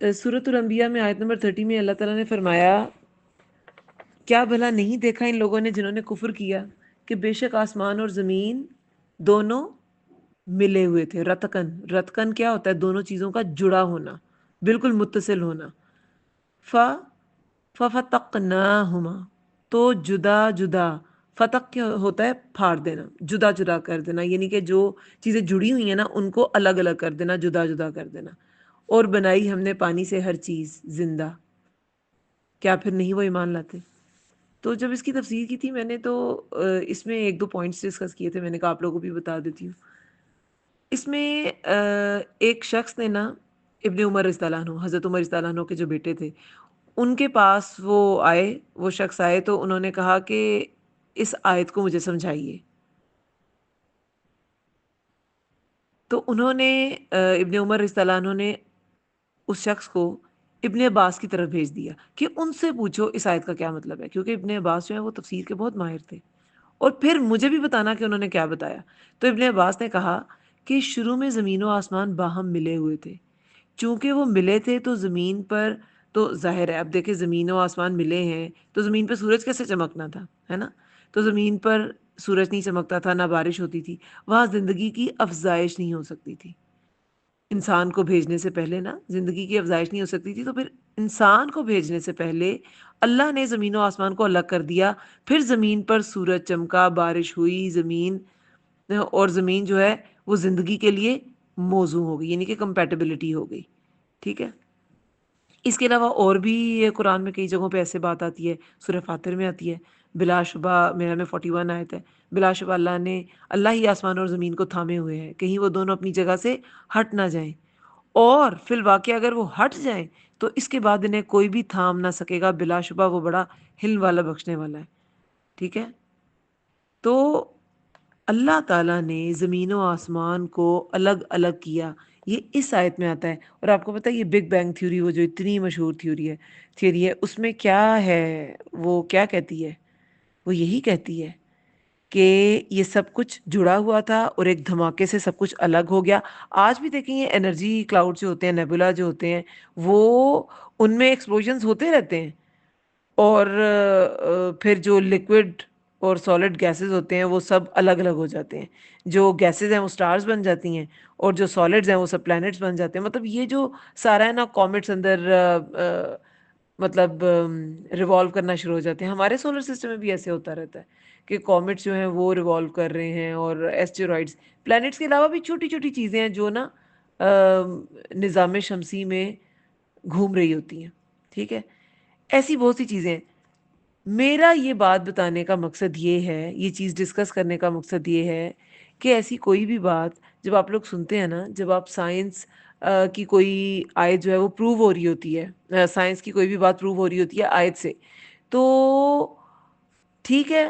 سورۃ الانبیاء میں آیت نمبر 30 میں اللہ تعالیٰ نے فرمایا کیا بھلا نہیں دیکھا ان لوگوں نے جنہوں نے کفر کیا کہ بے شک آسمان اور زمین دونوں ملے ہوئے تھے. رتقن، رتقن کیا ہوتا ہے؟ دونوں چیزوں کا جڑا ہونا، بالکل متصل ہونا. ففتقناہما، تو جدا جدا. فتق کیا ہوتا ہے؟ پھاڑ دینا، جدا جدا کر دینا، یعنی کہ جو چیزیں جڑی ہوئی ہیں نا ان کو الگ الگ کر دینا، جدا جدا کر دینا. اور بنائی ہم نے پانی سے ہر چیز زندہ. کیا پھر نہیں وہ ایمان لاتے؟ تو جب اس کی تفسیر کی تھی میں نے تو اس میں ایک دو پوائنٹس ڈسکس کیے تھے، میں نے کہا آپ لوگوں کو بھی بتا دیتی ہوں. اس میں ایک شخص نے نا، ابن عمر رضی اللہ عنہ، حضرت عمر رضی اللہ عنہ کے جو بیٹے تھے، ان کے پاس وہ شخص آئے تو انہوں نے کہا کہ اس آیت کو مجھے سمجھائیے. تو انہوں نے ابن عمر رضی اللہ عنہ نے اس شخص کو ابن عباس کی طرف بھیج دیا کہ ان سے پوچھو اس آیت کا کیا مطلب ہے، کیونکہ ابن عباس جو ہے وہ تفسیر کے بہت ماہر تھے، اور پھر مجھے بھی بتانا کہ انہوں نے کیا بتایا. تو ابن عباس نے کہا کہ شروع میں زمین و آسمان باہم ملے ہوئے تھے، چونکہ وہ ملے تھے تو زمین پر، تو ظاہر ہے اب دیکھیں زمین و آسمان ملے ہیں تو زمین پہ سورج کیسے چمکنا تھا، ہے نا؟ تو زمین پر سورج نہیں چمکتا تھا، نہ بارش ہوتی تھی، وہاں زندگی کی افزائش نہیں ہو سکتی تھی. انسان کو بھیجنے سے پہلے نا زندگی کی افزائش نہیں ہو سکتی تھی، تو پھر انسان کو بھیجنے سے پہلے اللہ نے زمین و آسمان کو الگ کر دیا. پھر زمین پر سورج چمکا، بارش ہوئی، اور زمین جو ہے وہ زندگی کے لیے موزوں ہو گئی، یعنی کہ کمپیٹیبلٹی ہو گئی. ٹھیک ہے. اس کے علاوہ اور بھی قرآن میں کئی جگہوں پہ ایسے بات آتی ہے. سورہ فاتر میں آتی ہے، بلا شبہ میرا میں 41 آیت ہے، بلا شبہ اللہ ہی آسمان اور زمین کو تھامے ہوئے ہیں، کہیں وہ دونوں اپنی جگہ سے ہٹ نہ جائیں، اور فی الواقع اگر وہ ہٹ جائیں تو اس کے بعد انہیں کوئی بھی تھام نہ سکے گا، بلا شبہ وہ بڑا حلم والا بخشنے والا ہے. ٹھیک ہے. تو اللہ تعالیٰ نے زمین و آسمان کو الگ الگ کیا، یہ اس آیت میں آتا ہے. اور آپ کو پتہ ہے یہ بگ بینگ تھیوری، وہ جو اتنی مشہور تھیوری ہے، اس میں کیا ہے، وہ کیا کہتی ہے؟ وہ یہی کہتی ہے کہ یہ سب کچھ جڑا ہوا تھا اور ایک دھماکے سے سب کچھ الگ ہو گیا. آج بھی دیکھیں یہ انرجی کلاؤڈ جو ہوتے ہیں، نیبولا جو ہوتے ہیں، وہ ان میں ایکسپلوژنز ہوتے رہتے ہیں، اور پھر جو لکوڈ اور سالڈ گیسز ہوتے ہیں وہ سب الگ الگ ہو جاتے ہیں. جو گیسز ہیں وہ سٹارز بن جاتی ہیں، اور جو سالڈز ہیں وہ سب پلانٹس بن جاتے ہیں. مطلب یہ جو سارا ہے نا، کومیٹس اندر مطلب ریوالو کرنا شروع ہو جاتے ہیں. ہمارے سولر سسٹم میں بھی ایسے ہوتا رہتا ہے کہ کومیٹس جو ہیں وہ ریوالو کر رہے ہیں، اور ایسٹیرائڈز، پلانٹس کے علاوہ بھی چھوٹی چھوٹی چیزیں ہیں جو نا نظام شمسی میں گھوم رہی ہوتی ہیں. ٹھیک ہے. ایسی بہت سی چیزیں ہیں. میرا یہ بات بتانے کا مقصد یہ ہے، یہ چیز ڈسکس کرنے کا مقصد یہ ہے کہ ایسی کوئی بھی بات جب آپ لوگ سنتے ہیں نا، جب آپ سائنس کی کوئی آیت جو ہے وہ پروو ہو رہی ہوتی ہے، سائنس کی کوئی بھی بات پروو ہو رہی ہوتی ہے آیت سے، تو ٹھیک ہے،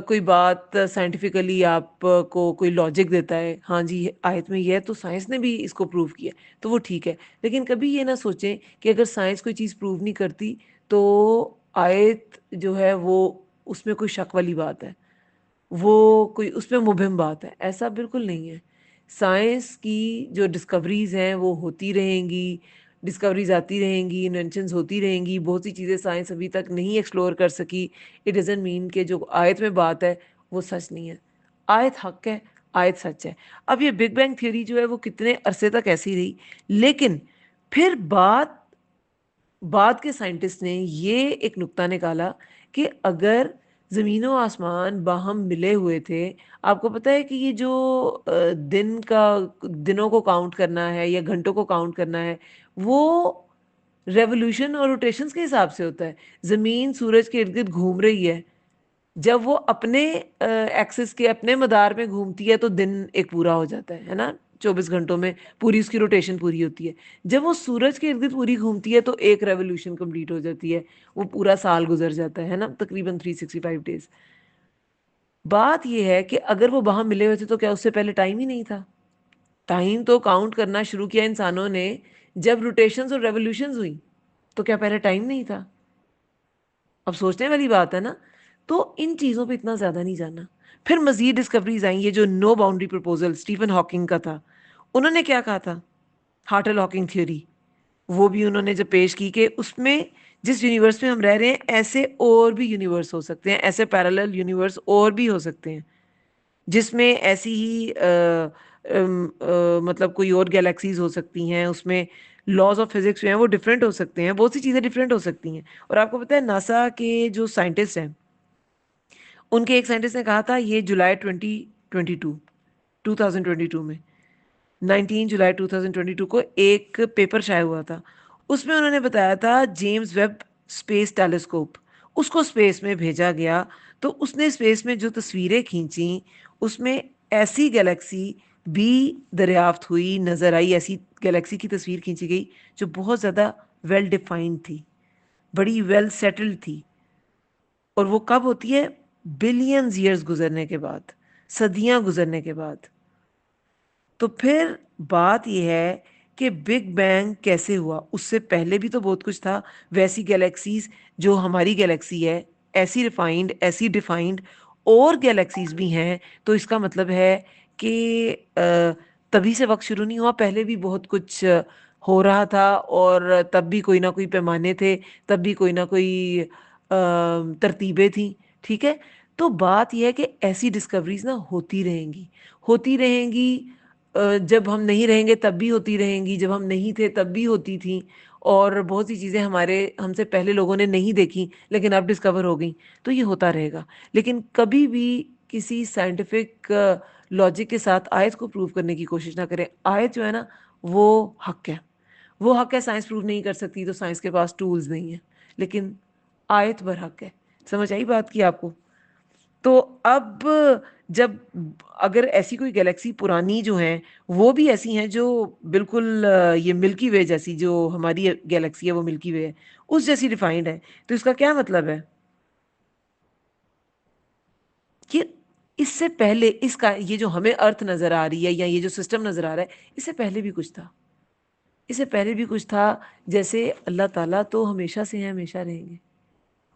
کوئی بات سائنٹیفکلی آپ کو کوئی لاجک دیتا ہے، ہاں جی آیت میں یہ ہے تو سائنس نے بھی اس کو پروو کیا، تو وہ ٹھیک ہے. لیکن کبھی یہ نہ سوچیں کہ اگر سائنس کوئی چیز پروو نہیں کرتی تو آیت جو ہے وہ اس میں کوئی شک والی بات ہے، وہ کوئی اس میں مبہم بات ہے. ایسا بالکل نہیں ہے. سائنس کی جو ڈسکوریز ہیں وہ ہوتی رہیں گی، ڈسکوریز آتی رہیں گی، انوینشنز ہوتی رہیں گی، بہت سی چیزیں سائنس ابھی تک نہیں ایکسپلور کر سکی. اٹ ڈزنٹ مین کہ جو آیت میں بات ہے وہ سچ نہیں ہے. آیت حق ہے، آیت سچ ہے. اب یہ بگ بینگ تھیوری جو ہے وہ کتنے عرصے تک ایسی رہی، لیکن پھر بعد کے سائنٹسٹ نے یہ ایک نقطہ نکالا کہ اگر زمین و آسمان باہم ملے ہوئے تھے، آپ کو پتہ ہے کہ یہ جو دنوں کو کاؤنٹ کرنا ہے یا گھنٹوں کو کاؤنٹ کرنا ہے، وہ ریولوشن اور روٹیشنز کے حساب سے ہوتا ہے. زمین سورج کے ارد گرد گھوم رہی ہے، جب وہ اپنے ایکسس کے اپنے مدار میں گھومتی ہے تو دن ایک پورا ہو جاتا ہے نا، 24 گھنٹوں میں پوری اس کی روٹیشن پوری ہوتی ہے. جب وہ سورج کے ارد گرد پوری گھومتی ہے تو ایک ریولوشن کمپلیٹ ہو جاتی ہے، وہ پورا سال گزر جاتا ہے نا، تقریباً 365 ڈیز. بات یہ ہے کہ اگر وہ وہاں ملے ہوئے تھے تو کیا اس سے پہلے ٹائم ہی نہیں تھا؟ ٹائم تو کاؤنٹ کرنا شروع کیا انسانوں نے جب روٹیشنز اور ریولوشنز ہوئی، تو کیا پہلے ٹائم نہیں تھا؟ اب سوچنے والی بات ہے نا. تو ان چیزوں پہ اتنا زیادہ نہیں جانا. پھر مزید ڈسکوریز آئیں. یہ جو نو باؤنڈری پروپوزل اسٹیفن ہاکنگ کا تھا، انہوں نے کیا کہا تھا؟ ہارٹل ہاکنگ تھیوری وہ بھی انہوں نے جب پیش کی کہ اس میں جس یونیورس میں ہم رہ رہے ہیں ایسے اور بھی یونیورس ہو سکتے ہیں، ایسے پیرالل یونیورس اور بھی ہو سکتے ہیں جس میں ایسی ہی مطلب کوئی اور گیلیکسیز ہو سکتی ہیں، اس میں لاز آف فزکس جو ہیں وہ ڈفرینٹ ہو سکتے ہیں، بہت سی چیزیں ڈفرینٹ ہو سکتی ہیں۔ اور آپ کو پتہ ہے ناسا کے جو سائنٹسٹ ہیں، ان کے ایک سائنٹسٹ نے کہا تھا یہ جولائی 2022 میں 19 جولائی 2022 کو ایک پیپر شائع ہوا تھا، اس میں انہوں نے بتایا تھا جیمز ویب اسپیس ٹیلیسکوپ اس کو اسپیس میں بھیجا گیا، تو اس نے اسپیس میں جو تصویریں کھینچیں اس میں ایسی گلیکسی بھی دریافت ہوئی، نظر آئی، ایسی گلیکسی کی تصویر کھینچی گئی جو بہت زیادہ ویل ڈیفائنڈ تھی، بڑی ویل سیٹلڈ تھی۔ اور وہ کب ہوتی ہے؟ بلینز ایئرز گزرنے کے بعد، صدیاں گزرنے کے بعد۔ تو پھر بات یہ ہے کہ بگ بینگ کیسے ہوا؟ اس سے پہلے بھی تو بہت کچھ تھا، ویسی گیلیکسیز جو ہماری گیلیکسی ہے، ایسی ریفائنڈ، ایسی ڈیفائنڈ اور گیلیکسیز بھی ہیں۔ تو اس کا مطلب ہے کہ تبھی سے وقت شروع نہیں ہوا، پہلے بھی بہت کچھ ہو رہا تھا، اور تب بھی کوئی نہ کوئی پیمانے تھے، تب بھی کوئی نہ کوئی ترتیبیں تھیں، ٹھیک ہے؟ تو بات یہ ہے کہ ایسی ڈسکوریز نا ہوتی رہیں گی، ہوتی رہیں گی، جب ہم نہیں رہیں گے تب بھی ہوتی رہیں گی، جب ہم نہیں تھے تب بھی ہوتی تھیں، اور بہت سی چیزیں ہم سے پہلے لوگوں نے نہیں دیکھی لیکن اب ڈسکور ہو گئیں، تو یہ ہوتا رہے گا۔ لیکن کبھی بھی کسی سائنٹیفک لاجک کے ساتھ آیت کو پروو کرنے کی کوشش نہ کریں۔ آیت جو ہے نا وہ حق ہے، وہ حق ہے، سائنس پروو نہیں کر سکتی تو سائنس کے پاس ٹولز نہیں ہیں، لیکن آیت برحق ہے۔ سمجھ آئی بات کی آپ کو؟ تو اب جب اگر ایسی کوئی گیلیکسی پرانی جو ہیں وہ بھی ایسی ہیں جو بالکل یہ ملکی وے جیسی، جو ہماری گیلیکسی ہے وہ ملکی وے ہے، اس جیسی ڈیفائنڈ ہے، تو اس کا کیا مطلب ہے کہ اس سے پہلے اس کا یہ جو ہمیں ارتھ نظر آ رہی ہے یا یہ جو سسٹم نظر آ رہا ہے، اس سے پہلے بھی کچھ تھا، اس سے پہلے بھی کچھ تھا۔ جیسے اللہ تعالیٰ تو ہمیشہ سے ہیں، ہمیشہ رہیں گے۔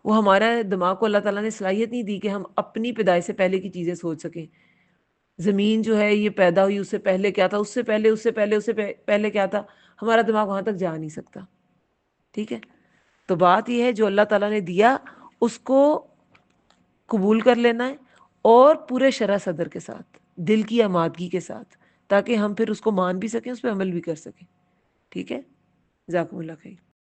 وہ ہمارا دماغ کو اللہ تعالیٰ نے صلاحیت نہیں دی کہ ہم اپنی پیدائش سے پہلے کی چیزیں سوچ سکیں۔ زمین جو ہے یہ پیدا ہوئی، اس سے پہلے کیا تھا، اس سے پہلے، اس سے پہلے، اس سے پہلے کیا تھا، ہمارا دماغ وہاں تک جا نہیں سکتا، ٹھیک ہے؟ تو بات یہ ہے جو اللہ تعالیٰ نے دیا اس کو قبول کر لینا ہے، اور پورے شرح صدر کے ساتھ، دل کی آمادگی کے ساتھ، تاکہ ہم پھر اس کو مان بھی سکیں، اس پہ عمل بھی کر سکیں، ٹھیک ہے؟ جزاکم اللہ خیر۔